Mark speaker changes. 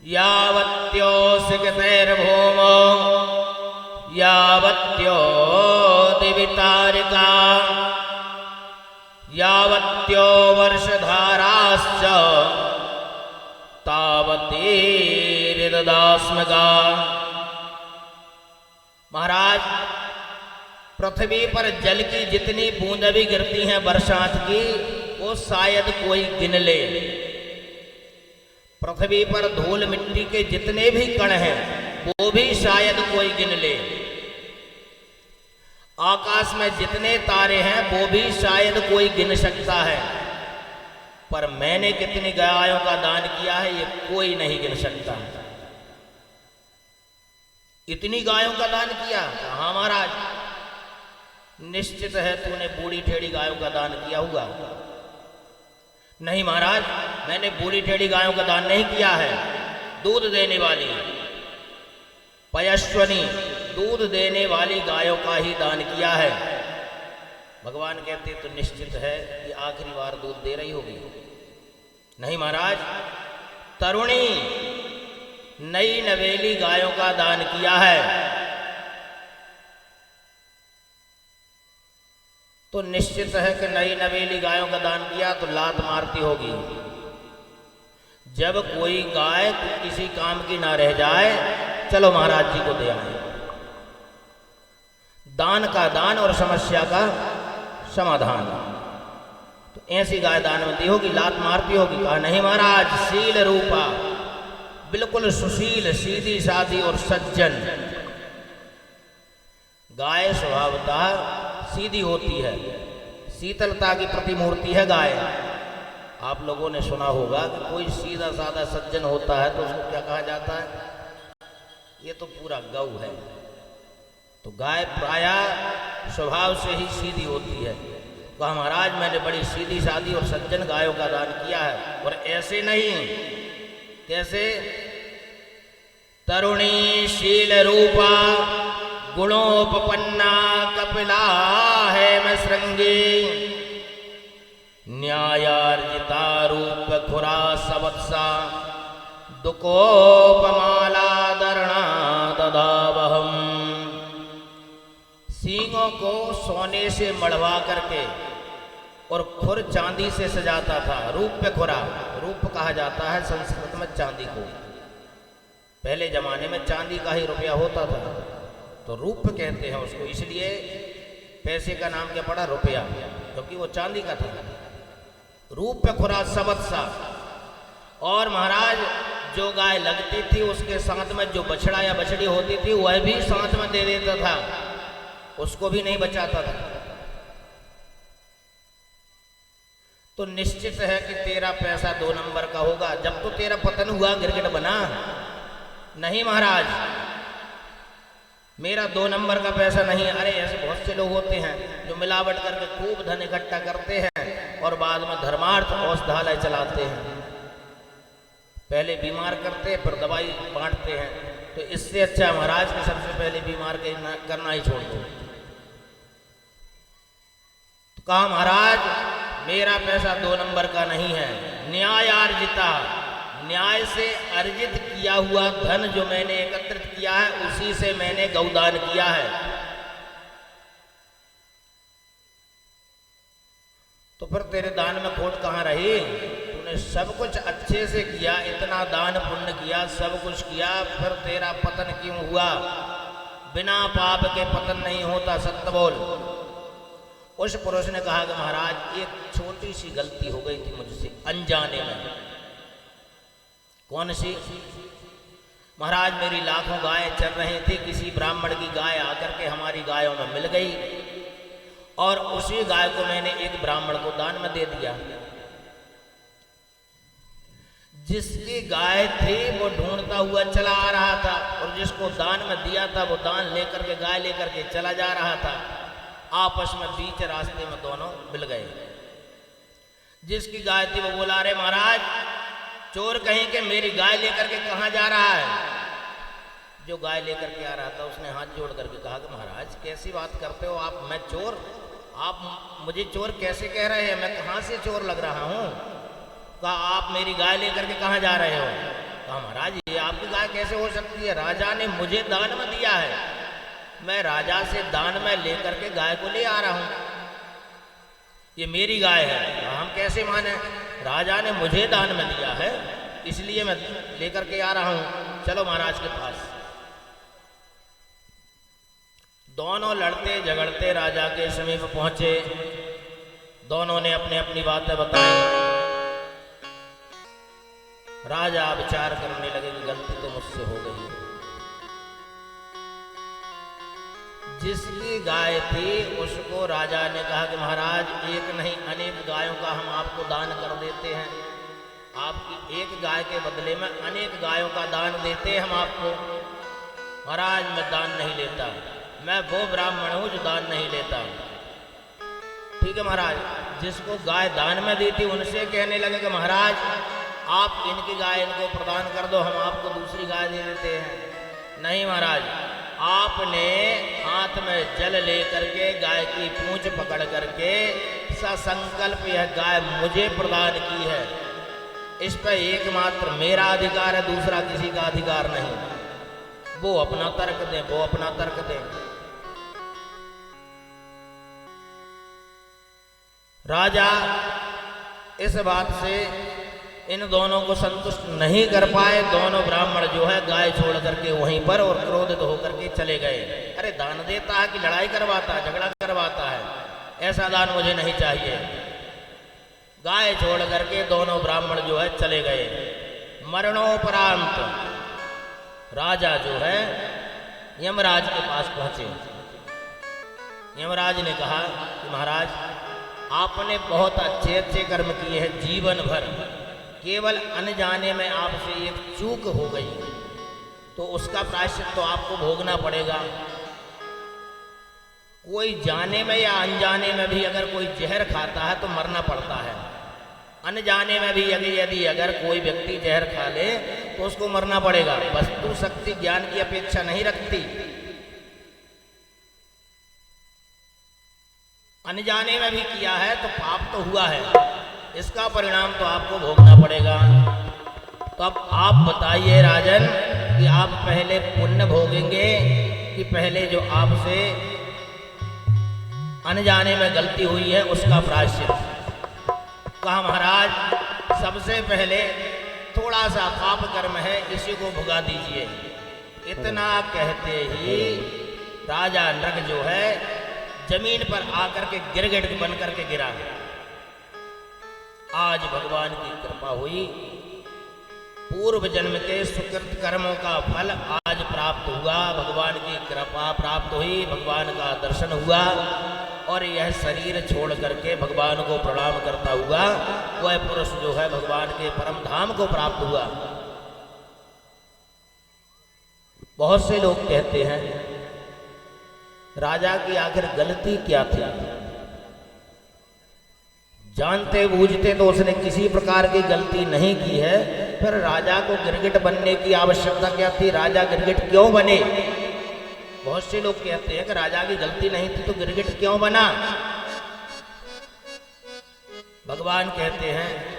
Speaker 1: यावत्योऽसिकतैर्भूमो यावत्यो दिवितारिका यावत्यो वर्षधाराश्च तावतीर्ददास्मगा। महाराज, पृथ्वी पर जल की जितनी बूंद भी गिरती हैं बरसात की, वो शायद कोई गिन ले। पृथ्वी पर धूल मिट्टी के जितने भी कण हैं वो भी शायद कोई गिन ले। आकाश में जितने तारे हैं वो भी शायद कोई गिन सकता है, पर मैंने कितनी गायों का दान किया है ये कोई नहीं गिन सकता। इतनी गायों का दान किया? हाँ महाराज, निश्चित है तूने बूढ़ी टेढ़ी गायों का दान किया होगा। नहीं महाराज, मैंने बूढ़ी टेढ़ी गायों का दान नहीं किया है, दूध देने वाली पयस्वनी दूध देने वाली गायों का ही दान किया है। भगवान कहते तो निश्चित है कि आखिरी बार दूध दे रही होगी। नहीं महाराज, तरुणी नई नवेली गायों का दान किया है। तो निश्चित है कि नई नवेली गायों का दान किया तो लात मारती होगी। जब कोई गाय किसी काम की ना रह जाए, चलो महाराज जी को दे आए। दान का दान और समस्या का समाधान। तो ऐसी गाय दानवती होगी, लात मारती होगी? कहा नहीं महाराज, शील रूपा, बिल्कुल सुशील, सीधी सादी और सज्जन गाय स्वभावतः सीधी होती है, शीतलता की प्रतिमूर्ति है गाय। आप लोगों ने सुना होगा कि कोई सीधा साधा सज्जन होता है तो उसको क्या कहा जाता है? ये तो पूरा गौ है। तो गाय प्रायः स्वभाव से ही सीधी होती है। कहा महाराज, मैंने बड़ी सीधी सादी और सज्जन गायों का दान किया है। और ऐसे नहीं, कैसे? तरुणी शील रूपा गुणोपपन्ना कपिला है मैं श्रृंगी न्यायार्जिता रूप खुरा सवत्सा दुकोपमाला दरणा ददावहम। सींगों को सोने से मढ़वा करके और खुर चांदी से सजाता था। रूप खुरा, रूप कहा जाता है संस्कृत में चांदी को। पहले जमाने में चांदी का ही रुपया होता था, तो रूप कहते हैं उसको। इसलिए पैसे का नाम क्या पड़ा? रुपया, क्योंकि वो चांदी का था। रूप खुरा सवत्सा। और महाराज, जो गाय लगती थी उसके साथ में जो बछड़ा या बछड़ी होती थी वह भी साथ में दे देता था, उसको भी नहीं बचाता था। तो निश्चित है कि तेरा पैसा 2 नंबर का होगा। जब तो तेरा पतन हुआ गिरगिट बना। नहीं महाराज, मेरा 2 नंबर का पैसा नहीं है। अरे ऐसे बहुत से लोग होते हैं जो मिलावट करके खूब धन इकट्ठा करते हैं और बाद में धर्मार्थ औषधालय चलाते हैं। पहले बीमार करते हैं फिर दवाई बांटते हैं। तो इससे अच्छा महाराज के सबसे पहले बीमार करना ही छोड़ दो। तो कहा महाराज, मेरा पैसा 2 नंबर का नहीं है। न्यायार्जिता, न्याय से अर्जित किया हुआ धन जो मैंने एकत्रित किया है उसी से मैंने गौदान किया है। तो फिर तेरे दान में खोट कहाँ रही? तूने सब कुछ अच्छे से किया, इतना दान पुण्य किया, सब कुछ किया, फिर तेरा पतन क्यों हुआ? बिना पाप के पतन नहीं होता, सत्य बोल। उस पुरुष ने कहा कि महाराज, एक छोटी सी गलती हो गई थी मुझसे अनजाने में। कौन सी? महाराज, मेरी लाखों गायें चल रही थी, किसी ब्राह्मण की गाय आकर के हमारी गायों में मिल गई और उसी गाय को मैंने एक ब्राह्मण को दान में दे दिया। जिसकी गाय थी वो ढूंढता हुआ चला आ रहा था और जिसको दान में दिया था वो दान लेकर के, गाय लेकर के चला जा रहा था। आपस में बीच रास्ते में दोनों मिल गए। जिसकी गाय थी वो बोला, अरे महाराज, चोर कहीं के मेरी गाय लेकर के कहाँ जा रहा है? जो गाय लेकर के आ रहा था उसने हाथ जोड़ करके कहा कि महाराज, कैसी बात करते हो आप? मैं चोर? आप मुझे चोर कैसे कह रहे हैं? मैं कहाँ से चोर लग रहा हूँ? कहा, आप मेरी गाय लेकर के कहाँ जा रहे हो? कहा महाराज ये आपकी गाय कैसे हो सकती है? राजा ने मुझे दान में दिया है, मैं राजा से दान में लेकर के गाय को ले आ रहा हूं, ये मेरी गाय है। हम कैसे माने? राजा ने मुझे दान में दिया है इसलिए मैं लेकर के आ रहा हूं, चलो महाराज के पास। दोनों लड़ते झगड़ते राजा के समीप पहुंचे, दोनों ने अपनी अपनी बातें बताई। राजा विचार करने लगे कि गलती तो मुझसे हो गई। जिसकी गाय थी उसको राजा ने कहा कि महाराज एक नहीं अनेक गायों का हम आपको दान कर देते हैं, आपकी एक गाय के बदले में अनेक गायों का दान देते हैं हम आपको। महाराज मैं दान नहीं लेता, मैं वो ब्राह्मण हूं जो दान नहीं लेता। ठीक है महाराज, जिसको गाय दान में दी थी उनसे कहने लगे कि महाराज आप इनकी गाय इनको प्रदान कर दो, हम आपको दूसरी गाय दे देते हैं। नहीं महाराज, आपने हाथ में जल लेकर के गाय की पूंछ पकड़ करके ससंकल्प यह गाय मुझे प्रदान की है, इस पर एकमात्र मेरा अधिकार है, दूसरा किसी का अधिकार नहीं। वो अपना तर्क दें, वो अपना तर्क दें। राजा इस बात से इन दोनों को संतुष्ट नहीं कर पाए। दोनों ब्राह्मण जो है गाय छोड़ करके वहीं पर और क्रोधित होकर के चले गए। अरे दान देता है कि लड़ाई करवाता है, झगड़ा करवाता है? ऐसा दान मुझे नहीं चाहिए। गाय छोड़ करके दोनों ब्राह्मण जो है चले गए। मरणोपरांत राजा जो है यमराज के पास पहुंचे। यमराज ने कहा कि महाराज आपने बहुत अच्छे अच्छे कर्म किए हैं जीवन भर, केवल अनजाने में आपसे एक चूक हो गई तो उसका प्रायश्चित तो आपको भोगना पड़ेगा। कोई जाने में या अनजाने में भी अगर कोई जहर खाता है तो मरना पड़ता है। अनजाने में भी यदि अगर कोई व्यक्ति जहर खा ले तो उसको मरना पड़ेगा। वस्तु शक्ति ज्ञान की अपेक्षा नहीं रखती। अनजाने में भी किया है तो पाप तो हुआ है, इसका परिणाम तो आपको भोगना पड़ेगा। तो अब आप बताइए राजन कि आप पहले पुण्य भोगेंगे कि पहले जो आपसे अनजाने में गलती हुई है उसका प्रायश्चित? कहा महाराज सबसे पहले थोड़ा सा पाप कर्म है, इसी को भुगा दीजिए। इतना कहते ही राजा नृग जो है जमीन पर आकर के गिरगिट बन करके गिरा। आज भगवान की कृपा हुई, पूर्व जन्म के सुकृत कर्मों का फल आज प्राप्त हुआ। भगवान की कृपा प्राप्त हुई, भगवान का दर्शन हुआ और यह शरीर छोड़ करके भगवान को प्रणाम करता हुआ वह पुरुष जो है भगवान के परम धाम को प्राप्त हुआ। बहुत से लोग कहते हैं राजा की आखिर गलती क्या थी? जानते बूझते तो उसने किसी प्रकार की गलती नहीं की है, फिर राजा को गिरगिट बनने की आवश्यकता क्या थी? राजा गिरगिट क्यों बने? बहुत से लोग कहते हैं कि राजा की गलती नहीं थी तो गिरगिट क्यों बना? भगवान कहते हैं